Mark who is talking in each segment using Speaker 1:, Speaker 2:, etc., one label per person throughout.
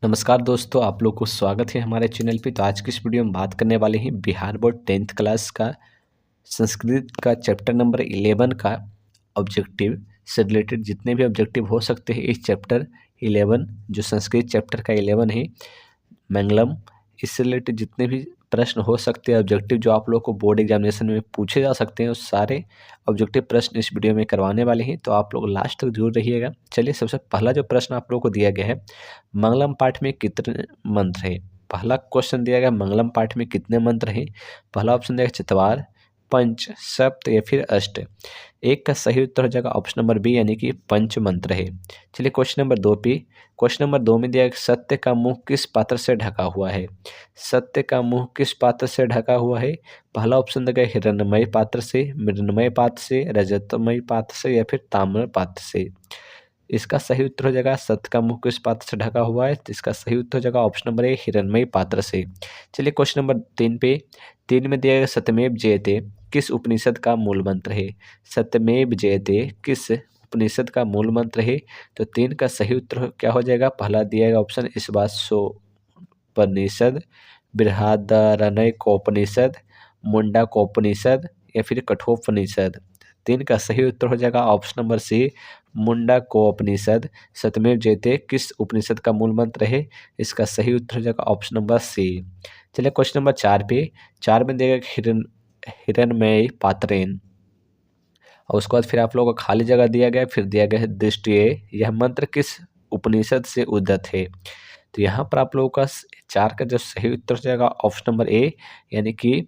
Speaker 1: नमस्कार दोस्तों, आप लोग को स्वागत है हमारे चैनल पे। तो आज की इस वीडियो में बात करने वाले हैं बिहार बोर्ड 10th क्लास का संस्कृत का चैप्टर नंबर 11 का ऑब्जेक्टिव से रिलेटेड जितने भी ऑब्जेक्टिव हो सकते हैं इस चैप्टर 11 जो संस्कृत चैप्टर का 11 है मंगलम, इससे रिलेटेड जितने भी प्रश्न हो सकते हैं ऑब्जेक्टिव जो आप लोग को बोर्ड एग्जामिनेशन में पूछे जा सकते हैं, उस सारे ऑब्जेक्टिव प्रश्न इस वीडियो में करवाने वाले हैं। तो आप लोग लास्ट तक जरूर रहिएगा। चलिए, सबसे पहला जो प्रश्न आप लोग को दिया गया है, मंगलम पाठ में कितने मंत्र हैं। पहला क्वेश्चन दिया गया मंगलम पाठ में कितने मंत्र हैं। पहला ऑप्शन दिया गया चतवार, पंच, सप्त या फिर अष्ट। एक का सही उत्तर हो जाएगा ऑप्शन नंबर बी यानी कि पंच मंत्र है। चलिए क्वेश्चन नंबर 2 पे, क्वेश्चन नंबर 2 में दिया गया सत्य का मुंह किस पात्र से ढका हुआ है। सत्य का मुंह किस पात्र से ढका हुआ है। पहला ऑप्शन दिया गया हिरण्मय पात्र से, मृण्मय पात्र से, रजतमय पात्र से या फिर ताम्र पात्र से। इसका सही उत्तर हो जाएगा सत्य का मुंह किस पात्र से ढका हुआ है, तो इसका सही उत्तर हो जाएगा ऑप्शन नंबर ए हिरण्मय पात्र से। चलिए क्वेश्चन नंबर 3 पे, 3 में दिया गया सत्यमेव जयते किस उपनिषद का मूल मंत्र है। सत्यमेव जयते किस उपनिषद का मूल मंत्र है। तो 3 का सही उत्तर क्या हो जाएगा। पहला दिया गया ऑप्शन ईशावास्योपनिषद, बृहदारण्यकोपनिषद, मुंडकोपनिषद या फिर कठोपनिषद। 3 का सही उत्तर हो जाएगा ऑप्शन नंबर सी मुंडकोपनिषद। सत्यमेव जयते किस उपनिषद का मूल मंत्र है। इसका सही उत्तर हो जाएगा ऑप्शन नंबर सी। चलिए क्वेश्चन नंबर 4 पे, 4 में देगा हिरण्मय पात्रेन, और उसके बाद फिर आप लोगों को खाली जगह दिया गया, फिर दिया गया है दृष्टि, यह मंत्र किस उपनिषद से उद्धत है। तो यहाँ पर आप लोगों का 4 का जो सही उत्तर हो जाएगा ऑप्शन नंबर ए यानी कि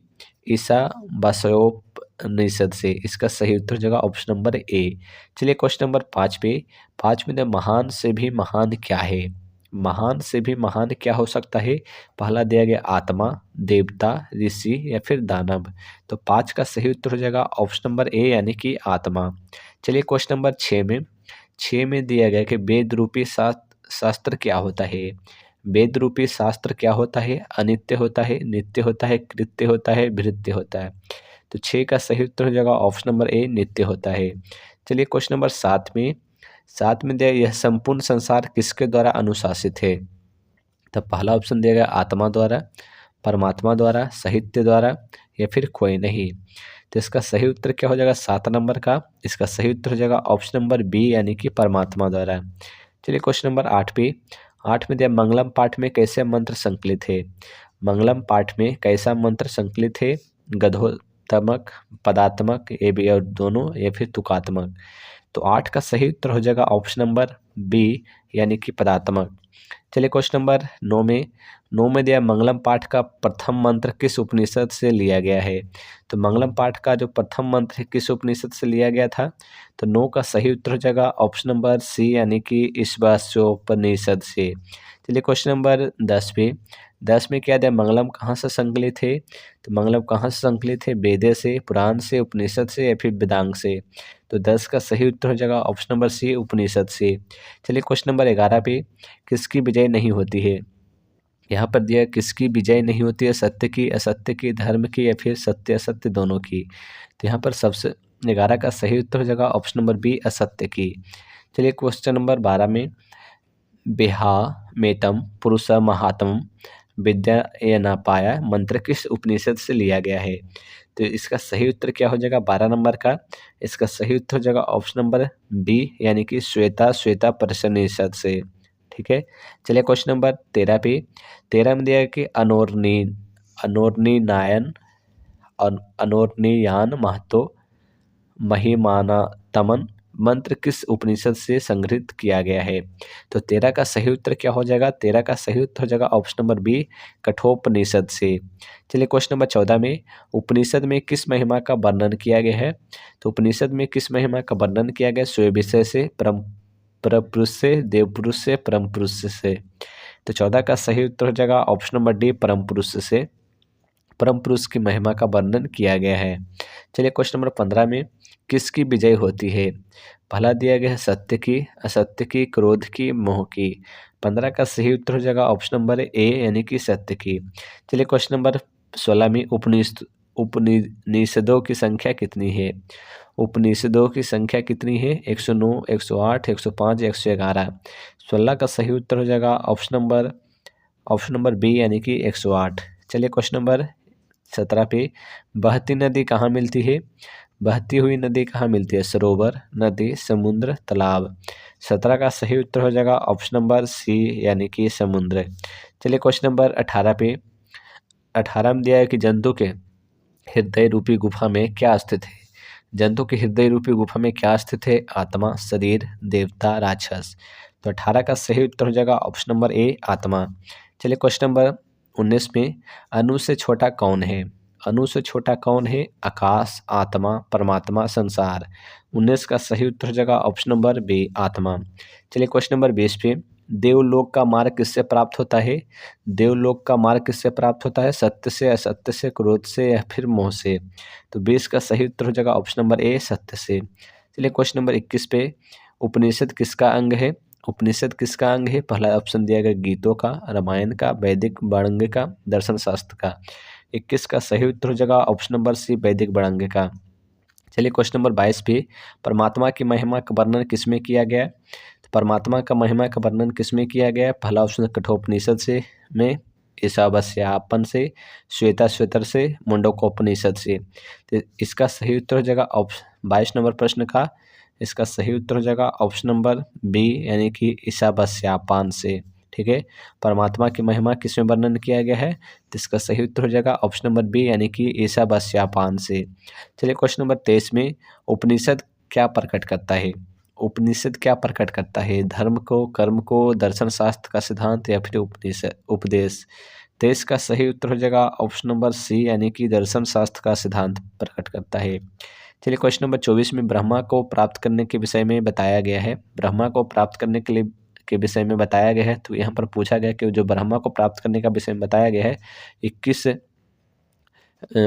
Speaker 1: ईशावास्योपनिषद से। इसका सही उत्तर हो जाएगा ऑप्शन नंबर ए। चलिए क्वेश्चन नंबर 5 पे, 5 में महान से भी महान क्या है। महान से भी महान क्या हो सकता है। पहला दिया गया आत्मा, देवता, ऋषि या फिर दानव। तो 5 का सही उत्तर हो जाएगा ऑप्शन नंबर ए यानी कि आत्मा। चलिए क्वेश्चन नंबर 6 में, 6 में दिया गया कि वेद रूपी शास्त्र क्या होता है। वेद रूपी शास्त्र क्या होता है। अनित्य होता है, नित्य होता है, कृत्य होता है, भृत्य होता है। तो 6 का सही उत्तर हो जाएगा ऑप्शन नंबर ए नित्य होता है। चलिए क्वेश्चन नंबर 7 में, 7 में दिया यह संपूर्ण संसार किसके द्वारा अनुशासित है। तो पहला ऑप्शन दिया गया आत्मा द्वारा, परमात्मा द्वारा, साहित्य द्वारा या फिर कोई नहीं। तो इसका सही उत्तर क्या हो जाएगा 7 नंबर का। इसका सही उत्तर हो जाएगा ऑप्शन नंबर बी यानी कि परमात्मा द्वारा। चलिए क्वेश्चन नंबर 8 पे, 8 में दिया मंगलम पाठ में कैसे मंत्र संकलित है। मंगलम पाठ में कैसा मंत्र संकलित है। गधोत्तमक, पदात्मक, ये भी और दोनों या फिर तुकात्मक। तो 8 का सही उत्तर हो जाएगा ऑप्शन नंबर बी यानी कि पदात्मक। चलिए क्वेश्चन नंबर 9 में, 9 में दिया मंगलम पाठ का प्रथम मंत्र किस उपनिषद से लिया गया है। तो मंगलम पाठ का जो प्रथम मंत्र है किस उपनिषद से लिया गया था। तो 9 का सही उत्तर हो जाएगा ऑप्शन नंबर सी यानी कि ईशावास्योपनिषद से। चलिए क्वेश्चन नंबर 10 पे, 10 में क्या दिया मंगलम कहाँ से संकलित है। तो मंगलम कहाँ से संकलित है। वेदे से, पुराण से, उपनिषद से या फिर वेदांग से। तो 10 का सही उत्तर हो जाएगा ऑप्शन नंबर सी उपनिषद से। चलिए क्वेश्चन नंबर 11 पे, किसकी विजय नहीं होती है। यहाँ पर दिया किसकी विजय नहीं होती है। सत्य की, असत्य की, धर्म की या फिर सत्य असत्य दोनों की। तो यहाँ पर सबसे 11 का सही उत्तर हो जाएगा ऑप्शन नंबर बी असत्य की। चलिए क्वेश्चन नंबर 12 में, बेहामेतम पुरुष महात्म विद्या ये ना पाया मंत्र किस उपनिषद से लिया गया है। तो इसका सही उत्तर क्या हो जाएगा 12 नंबर का। इसका सही उत्तर हो जाएगा ऑप्शन नंबर बी यानी कि श्वेता परिषद से। ठीक है। चलिए क्वेश्चन नंबर 13 पे, 13 में दिया है कि अनोर्नीयान महतो महिमानतमन मंत्र किस उपनिषद से संग्रहित किया गया है। तो 13 का सही उत्तर क्या हो जाएगा। 13 का सही उत्तर हो जाएगा ऑप्शन नंबर बी कठोपनिषद से। चलिए क्वेश्चन नंबर 14 में, उपनिषद में किस महिमा का वर्णन किया गया है। तो उपनिषद में किस महिमा का वर्णन किया गया। स्वयं विषय से, परपुरुष से, देव पुरुष से, परम पुरुष से। तो 14 का सही उत्तर हो जाएगा ऑप्शन नंबर डी परम पुरुष से। परम पुरुष की महिमा का वर्णन किया गया है। चलिए क्वेश्चन नंबर 15 में, किसकी विजय होती है। पहला दिया गया है सत्य की, असत्य की, क्रोध की, मोह की। 15 का सही उत्तर हो जाएगा ऑप्शन नंबर ए यानी कि सत्य की। चलिए क्वेश्चन नंबर 16 में, उपनिषदों की संख्या कितनी है? उपनिषदों की संख्या कितनी है? 109, 108, 105, 111। 16 का सही उत्तर हो जाएगा ऑप्शन नंबर बी यानी कि 108। चलिए क्वेश्चन नंबर 17 पे, बहती नदी कहाँ मिलती है? बहती हुई नदी कहाँ मिलती है? सरोवर, नदी, समुद्र, तालाब। 17 का सही उत्तर हो जाएगा ऑप्शन नंबर सी यानी कि समुद्र। चलिए क्वेश्चन नंबर 18 पे, 18 में दिया है कि जंतु के हृदय रूपी गुफा में क्या स्थित है? जंतु के हृदय रूपी गुफा में क्या स्थित है? आत्मा, शरीर, देवता, राक्षस। तो 18 का सही उत्तर हो जाएगा ऑप्शन नंबर ए आत्मा। चलिए क्वेश्चन नंबर 19 में, अणु से छोटा कौन है? अणु से छोटा कौन है? आकाश, आत्मा, परमात्मा, संसार। 19 का सही उत्तर हो जाएगा ऑप्शन नंबर बी आत्मा। चलिए क्वेश्चन नंबर 20 पे, देवलोक का मार्ग किससे प्राप्त होता है? देवलोक का मार्ग किससे प्राप्त होता है? सत्य से, असत्य से, क्रोध से या फिर मोह से। तो 20 का सही उत्तर हो जाएगा ऑप्शन नंबर ए सत्य से। चलिए क्वेश्चन नंबर 21 पे, उपनिषद किसका अंग है? उपनिषद किसका अंग है? पहला ऑप्शन दिया गया गीतों का, रामायण का, वैदिक वाणिज्य का, दर्शन शास्त्र का। 21 का सही उत्तर हो जाएगा ऑप्शन नंबर सी वैदिक वाणिज्य का। चलिए क्वेश्चन नंबर 22 पे, परमात्मा की महिमा का वर्णन किसमें किया गया है? तो परमात्मा का महिमा का वर्णन किसमें किया गया है? पहला ऑप्शन कठोपनिषद से में, ईशावास्यापन से, श्वेता श्वेतर से, मुंडकोपनिषद से। तो इसका सही उत्तर हो जाएगा ऑप्शन 22 नंबर प्रश्न का, इसका सही उत्तर हो जाएगा ऑप्शन नंबर बी यानी कि ईशावास्यापान से। ठीक है, परमात्मा की महिमा किसमें वर्णन किया गया है? तो इसका सही उत्तर हो जाएगा ऑप्शन नंबर बी यानी कि ईशावास्यापान से। चलिए क्वेश्चन नंबर 23 में, उपनिषद क्या प्रकट करता है? उपनिषद क्या प्रकट करता है? धर्म को, कर्म को, दर्शन शास्त्र का सिद्धांत या फिर उपनिषद उपदेश। 23 का सही उत्तर हो जाएगा ऑप्शन नंबर सी यानी कि दर्शन शास्त्र का सिद्धांत प्रकट करता है। चलिए क्वेश्चन नंबर 24 में, ब्रह्मा को प्राप्त करने के विषय में बताया गया है। ब्रह्मा को प्राप्त करने के लिए के विषय में बताया गया है। तो यहाँ पर पूछा गया कि जो ब्रह्मा को प्राप्त करने का विषय में बताया गया है 21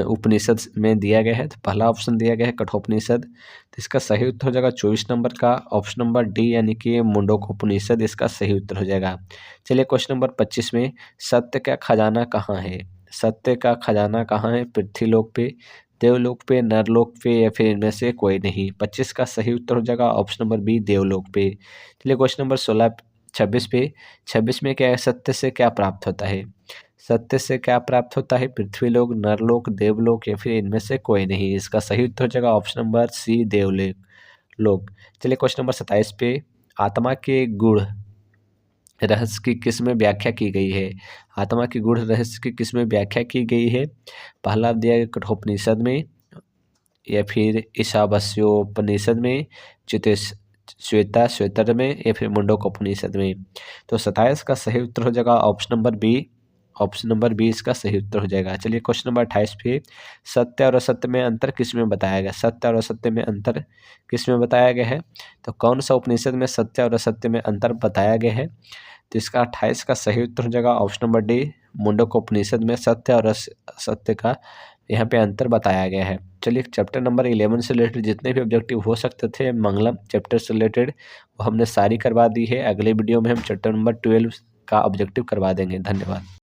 Speaker 1: उपनिषद में दिया गया है। तो पहला ऑप्शन दिया गया है कठोपनिषद। तो इसका सही उत्तर हो जाएगा 24 नंबर का ऑप्शन नंबर डी यानी कि मुंडकोपनिषद इसका सही उत्तर हो जाएगा। चलिए क्वेश्चन नंबर 25 में, सत्य का खजाना कहाँ है? सत्य का खजाना कहाँ है? पृथ्वीलोक पे, देवलोक पे, नरलोक पे या फिर इनमें से कोई नहीं। 25 का सही उत्तर हो जाएगा ऑप्शन नंबर बी देवलोक पे। चलिए क्वेश्चन नंबर 26 पे, 26 में क्या है? सत्य से क्या प्राप्त होता है? सत्य से क्या प्राप्त होता है? पृथ्वीलोक, नरलोक, देवलोक या फिर इनमें से कोई नहीं। इसका सही उत्तर हो जाएगा ऑप्शन नंबर सी देवलोक लोक। चलिए क्वेश्चन नंबर 27 पे, आत्मा के गुण रहस्य की किस में व्याख्या की गई है? आत्मा के गूढ़ रहस्य की किस में व्याख्या की गई है? पहला दिया गया कठोपनिषद में या फिर ईशावास्योपनिषद में, चितेश श्वेता श्वेतर में या फिर मुंडकोपनिषद में। तो 27 का सही उत्तर हो जाएगा option number B. Option number B इसका सही उत्तर हो जाएगा। चलिए क्वेश्चन नंबर 28 पे, सत्य और असत्य में अंतर किस में बताया गया? सत्य और असत्य में अंतर किस में बताया गया है? तो कौन सा उपनिषद में सत्य और असत्य में अंतर बताया गया है? तो इसका 28 का सही उत्तर हो जाएगा ऑप्शन नंबर डी मुंडकोपनिषद में सत्य और असत्य का यहाँ पे अंतर बताया गया है। चलिए चैप्टर नंबर 11 से रिलेटेड जितने भी ऑब्जेक्टिव हो सकते थे मंगलम चैप्टर से रिलेटेड वो हमने सारी करवा दी है। अगले वीडियो में हम चैप्टर नंबर 12 का ऑब्जेक्टिव करवा देंगे। धन्यवाद।